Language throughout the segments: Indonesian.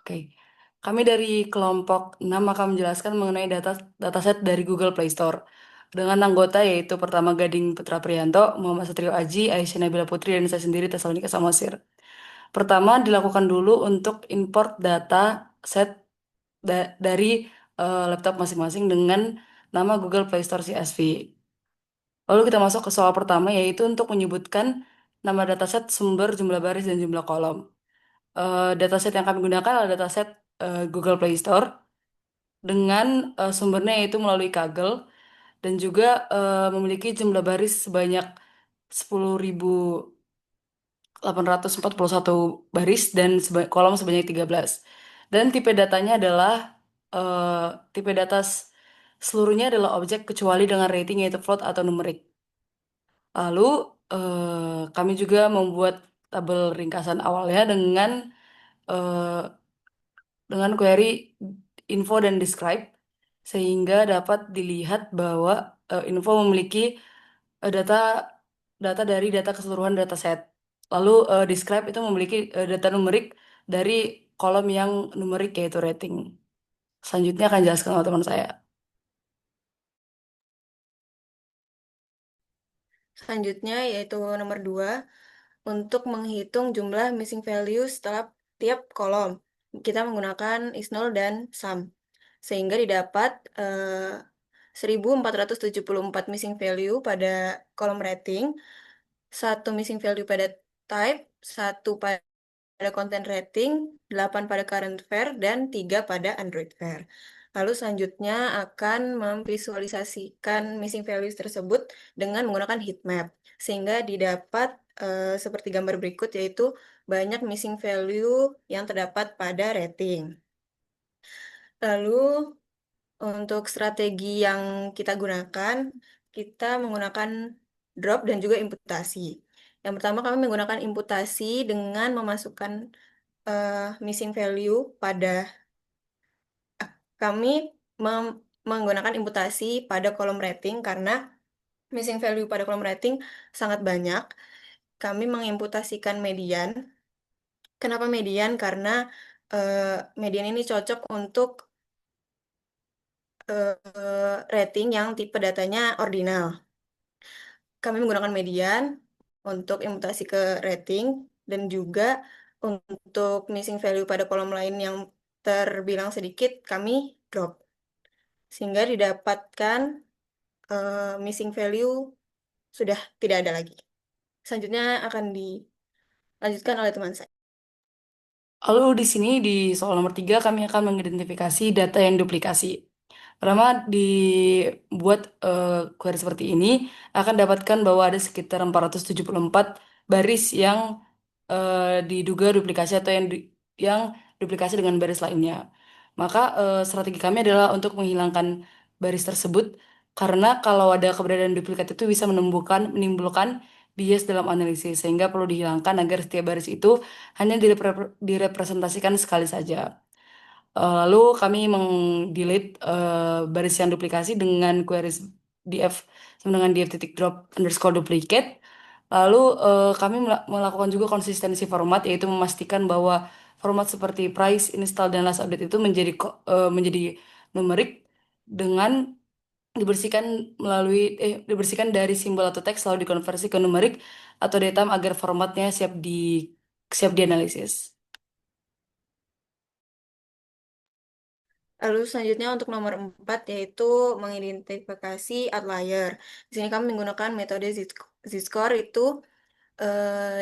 Oke. Kami dari kelompok 6 akan menjelaskan mengenai dataset dari Google Play Store. Dengan anggota yaitu pertama Gading Putra Priyanto, Muhammad Satrio Aji, Aisyah Nabila Putri, dan saya sendiri Tesalonika Samosir. Pertama, dilakukan dulu untuk import data set dari laptop masing-masing dengan nama Google Play Store CSV. Lalu kita masuk ke soal pertama, yaitu untuk menyebutkan nama dataset, sumber, jumlah baris, dan jumlah kolom. Dataset yang kami gunakan adalah dataset Google Play Store dengan sumbernya yaitu melalui Kaggle dan juga memiliki jumlah baris sebanyak 10.841 baris dan kolom sebanyak 13. Dan tipe datanya adalah eh, tipe data seluruhnya adalah objek kecuali dengan rating yaitu float atau numerik. Lalu kami juga membuat tabel ringkasan awalnya eh, dengan query info dan describe sehingga dapat dilihat bahwa info memiliki data data dari data keseluruhan dataset. Lalu describe itu memiliki data numerik dari kolom yang numerik yaitu rating. Selanjutnya akan jelaskan oleh teman saya. Selanjutnya yaitu nomor 2, untuk menghitung jumlah missing value setelah tiap kolom. Kita menggunakan is0 dan sum. Sehingga didapat 1474 missing value pada kolom rating, satu missing value pada type, satu pada content rating, 8 pada current fair, dan 3 pada Android fair. Lalu selanjutnya akan memvisualisasikan missing values tersebut dengan menggunakan heat map, sehingga didapat seperti gambar berikut, yaitu banyak missing value yang terdapat pada rating. Lalu untuk strategi yang kita gunakan, kita menggunakan drop dan juga imputasi. Yang pertama kami menggunakan imputasi dengan memasukkan missing value pada kami menggunakan imputasi pada kolom rating karena missing value pada kolom rating sangat banyak. Kami mengimputasikan median. Kenapa median? Karena eh, median ini cocok untuk rating yang tipe datanya ordinal. Kami menggunakan median untuk imputasi ke rating dan juga untuk missing value pada kolom lain yang terbilang sedikit, kami drop. Sehingga didapatkan missing value sudah tidak ada lagi. Selanjutnya akan dilanjutkan oleh teman saya. Lalu di sini di soal nomor 3 kami akan mengidentifikasi data yang duplikasi. Pertama dibuat query seperti ini akan dapatkan bahwa ada sekitar 474 baris yang diduga duplikasi atau yang duplikasi dengan baris lainnya. Maka strategi kami adalah untuk menghilangkan baris tersebut karena kalau ada keberadaan duplikat itu bisa menimbulkan bias dalam analisis sehingga perlu dihilangkan agar setiap baris itu hanya direpresentasikan sekali saja. Lalu kami mengdelete baris yang duplikasi dengan queries df sama dengan df titik drop underscore duplicate. Lalu kami melakukan juga konsistensi format yaitu memastikan bahwa format seperti price, install, dan last update itu menjadi numerik dengan dibersihkan dari simbol atau teks lalu dikonversi ke numerik atau datam agar formatnya siap dianalisis. Lalu selanjutnya untuk nomor 4 yaitu mengidentifikasi outlier. Di sini kami menggunakan metode z-score itu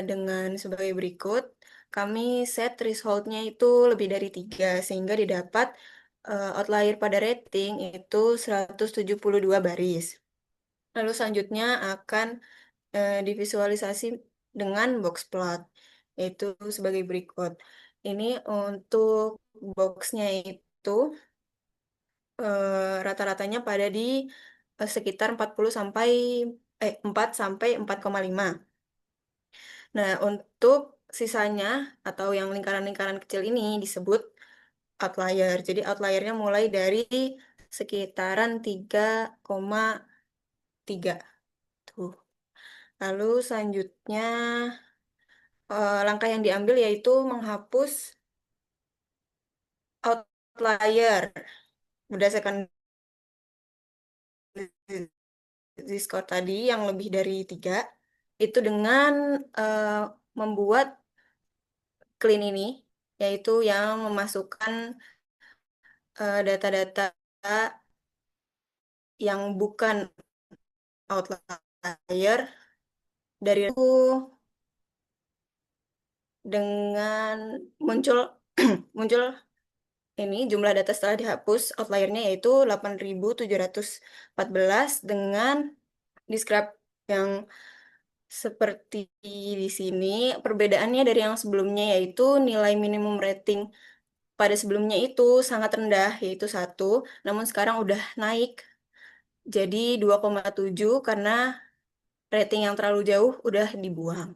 dengan sebagai berikut. Kami set thresholdnya itu lebih dari 3 sehingga didapat outlier pada rating itu 172 baris. Lalu selanjutnya akan divisualisasi dengan box plot, yaitu sebagai berikut. Ini untuk boxnya itu rata-ratanya pada di sekitar 40 sampai 4 sampai 4,5. Nah, untuk sisanya atau yang lingkaran-lingkaran kecil ini disebut outlier. Jadi outliernya mulai dari sekitaran 3,3 tuh. Lalu selanjutnya langkah yang diambil yaitu menghapus outlier berdasarkan di skor tadi yang lebih dari 3 itu dengan eh, membuat clean ini, yaitu yang memasukkan data-data yang bukan outlier dari itu dengan muncul muncul ini jumlah data setelah dihapus outliernya yaitu 8.714 dengan describe yang seperti di sini. Perbedaannya dari yang sebelumnya yaitu nilai minimum rating pada sebelumnya itu sangat rendah yaitu 1, namun sekarang udah naik jadi 2,7 karena rating yang terlalu jauh udah dibuang.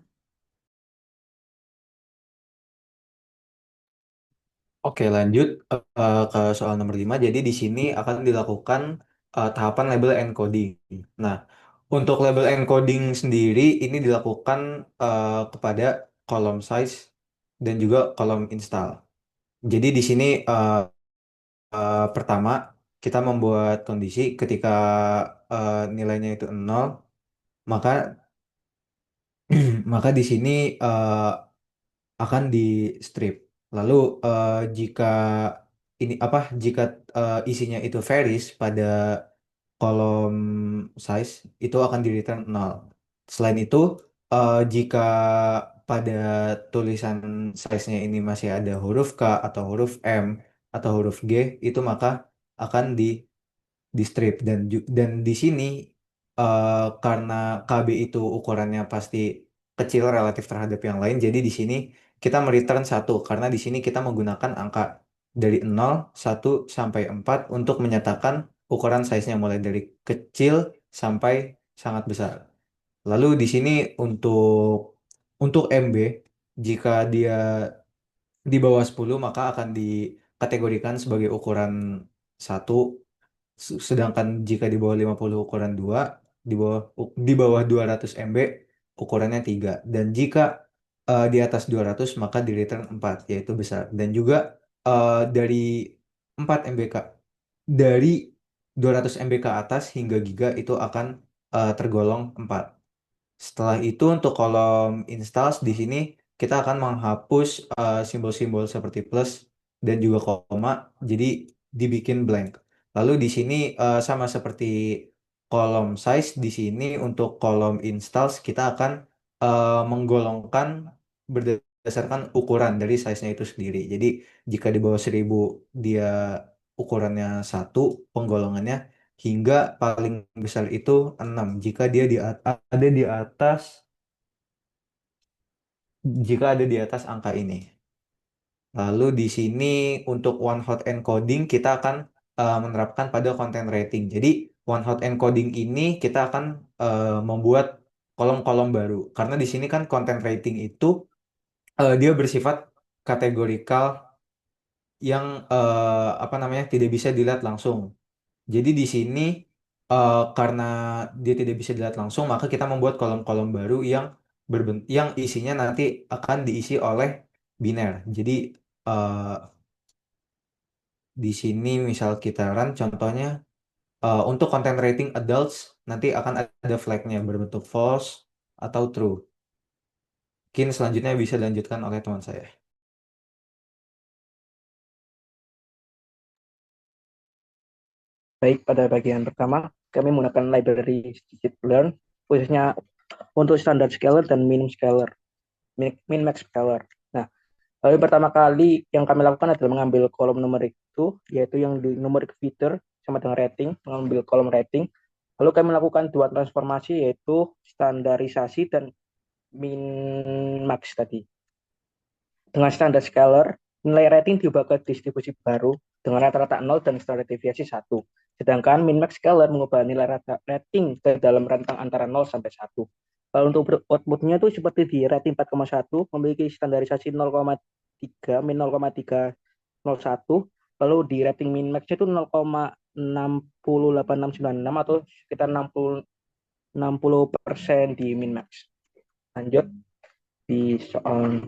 Oke, lanjut ke soal nomor 5. Jadi di sini akan dilakukan tahapan label encoding. Nah, untuk label encoding sendiri ini dilakukan kepada kolom size dan juga kolom install. Jadi di sini pertama kita membuat kondisi ketika nilainya itu 0, maka maka di sini eh, akan di strip. Lalu jika ini apa jika isinya itu varies pada kolom size itu akan di return 0. Selain itu jika pada tulisan size-nya ini masih ada huruf K atau huruf M atau huruf G itu maka akan di strip dan di sini karena KB itu ukurannya pasti kecil relatif terhadap yang lain jadi di sini kita mereturn 1 karena di sini kita menggunakan angka dari 0, 1 sampai 4 untuk menyatakan ukuran size-nya mulai dari kecil sampai sangat besar. Lalu di sini untuk MB jika dia di bawah 10 maka akan dikategorikan sebagai ukuran 1. Sedangkan jika di bawah 50 ukuran 2, di bawah 200 MB ukurannya 3. Dan jika di atas 200 maka di return 4 yaitu besar. Dan juga dari 4 MB dari 200 MB ke atas hingga giga itu akan tergolong 4. Setelah itu untuk kolom installs di sini kita akan menghapus simbol-simbol seperti plus dan juga koma, jadi dibikin blank. Lalu di sini sama seperti kolom size di sini untuk kolom installs kita akan menggolongkan berdasarkan ukuran dari size-nya itu sendiri. Jadi jika di bawah 1000 dia ukurannya 1 penggolongannya hingga paling besar itu 6 jika dia ada di atas jika ada di atas angka ini. Lalu di sini untuk one hot encoding kita akan menerapkan pada content rating. Jadi one hot encoding ini kita akan membuat kolom-kolom baru karena di sini kan content rating itu dia bersifat kategorikal yang apa namanya tidak bisa dilihat langsung. Jadi di sini karena dia tidak bisa dilihat langsung, maka kita membuat kolom-kolom baru yang isinya nanti akan diisi oleh biner. Jadi eh, di sini misal kita run contohnya untuk content rating adults nanti akan ada flagnya berbentuk false atau true. Mungkin selanjutnya bisa dilanjutkan oleh teman saya. Baik, pada bagian pertama, kami menggunakan library scikit-learn, khususnya untuk standar scalar dan min-max scalar. Nah, lalu pertama kali yang kami lakukan adalah mengambil kolom numerik itu, yaitu yang di numerik feeder sama dengan rating, mengambil kolom rating. Lalu kami melakukan dua transformasi, yaitu standarisasi dan min-max tadi. Dengan standar scalar, nilai rating diubah ke distribusi baru dengan rata-rata 0 dan standar deviasi 1. Sedangkan min-max scalar mengubah nilai rating ke dalam rentang antara 0 sampai 1. Kalau untuk outputnya itu seperti di rating 4,1 memiliki standarisasi 0,3 min 0,301, lalu di rating min-max itu 0,608696 atau sekitar 60% di min-max. Lanjut di soal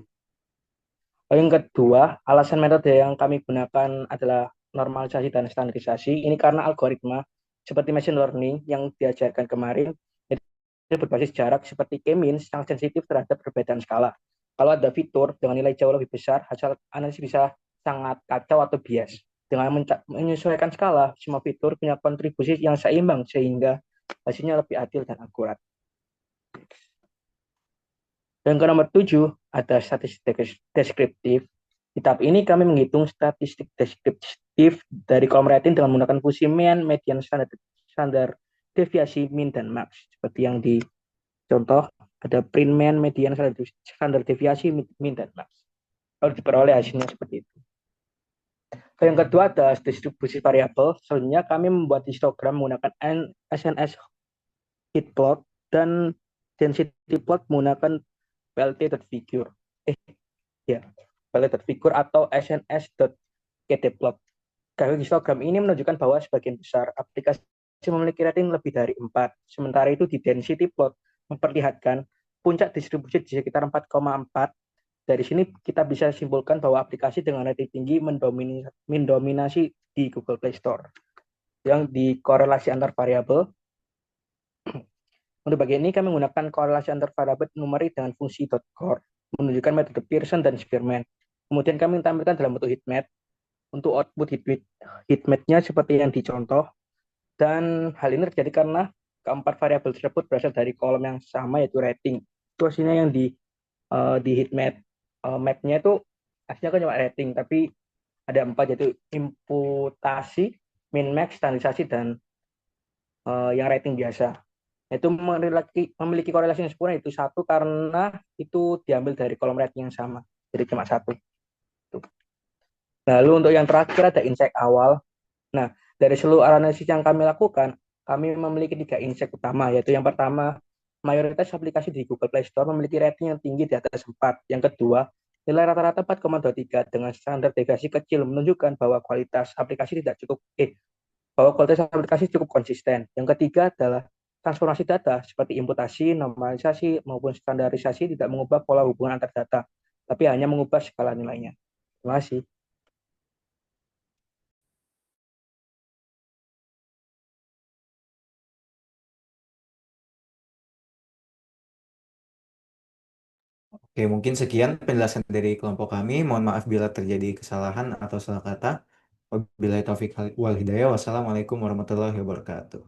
Yang kedua, alasan metode yang kami gunakan adalah normalisasi dan standarisasi. Ini karena algoritma seperti machine learning yang diajarkan kemarin itu berbasis jarak seperti K-means yang sensitif terhadap perbedaan skala. Kalau ada fitur dengan nilai jauh lebih besar, hasil analisis bisa sangat kacau atau bias. Dengan menyesuaikan skala, semua fitur punya kontribusi yang seimbang sehingga hasilnya lebih adil dan akurat. Dan ke nomor 7, ada statistik deskriptif. Di tahap ini kami menghitung statistik deskriptif dari kolom rating dengan menggunakan fungsi mean, median, standar deviasi, min, dan max. Seperti yang di contoh, ada print mean, median, standar deviasi, min, dan max. Harus diperoleh hasilnya seperti itu. Yang kedua ada distribusi variabel. Selanjutnya kami membuat histogram menggunakan SNS heat plot dan density plot menggunakan plt.figure. Ya, plt.figure atau sns.ktplot. Grafik histogram ini menunjukkan bahwa sebagian besar aplikasi memiliki rating lebih dari 4. Sementara itu di density plot memperlihatkan puncak distribusi di sekitar 4,4. Dari sini kita bisa simpulkan bahwa aplikasi dengan rating tinggi mendominasi di Google Play Store. Yang di korelasi antar variabel, untuk bagian ini kami menggunakan korelasi antar variabel numerik dengan fungsi .core, menunjukkan metode Pearson dan Spearman. Kemudian kami tampilkan dalam bentuk heatmap. Untuk output heatmap-nya seperti yang dicontoh, dan hal ini terjadi karena keempat variabel tersebut berasal dari kolom yang sama, yaitu rating. Itu hasilnya yang di heatmap mapnya itu hasilnya kan cuma rating, tapi ada 4, yaitu imputasi, min max, standarisasi, dan yang rating biasa. Itu memiliki korelasi yang sempurna, itu satu karena itu diambil dari kolom rating yang sama, jadi cuma satu. Lalu untuk yang terakhir ada insight awal. Nah, dari seluruh analisis yang kami lakukan, kami memiliki 3 insight utama, yaitu yang pertama, mayoritas aplikasi di Google Play Store memiliki rating yang tinggi di atas 4. Yang kedua, nilai rata-rata 4,23 dengan standar deviasi kecil menunjukkan bahwa kualitas aplikasi cukup konsisten. Yang ketiga adalah transformasi data seperti imputasi, normalisasi maupun standarisasi tidak mengubah pola hubungan antar data, tapi hanya mengubah skala nilainya. Terima kasih. Oke, mungkin sekian penjelasan dari kelompok kami. Mohon maaf bila terjadi kesalahan atau salah kata. Wabillahi taufiq wal hidayah. Wassalamualaikum warahmatullahi wabarakatuh.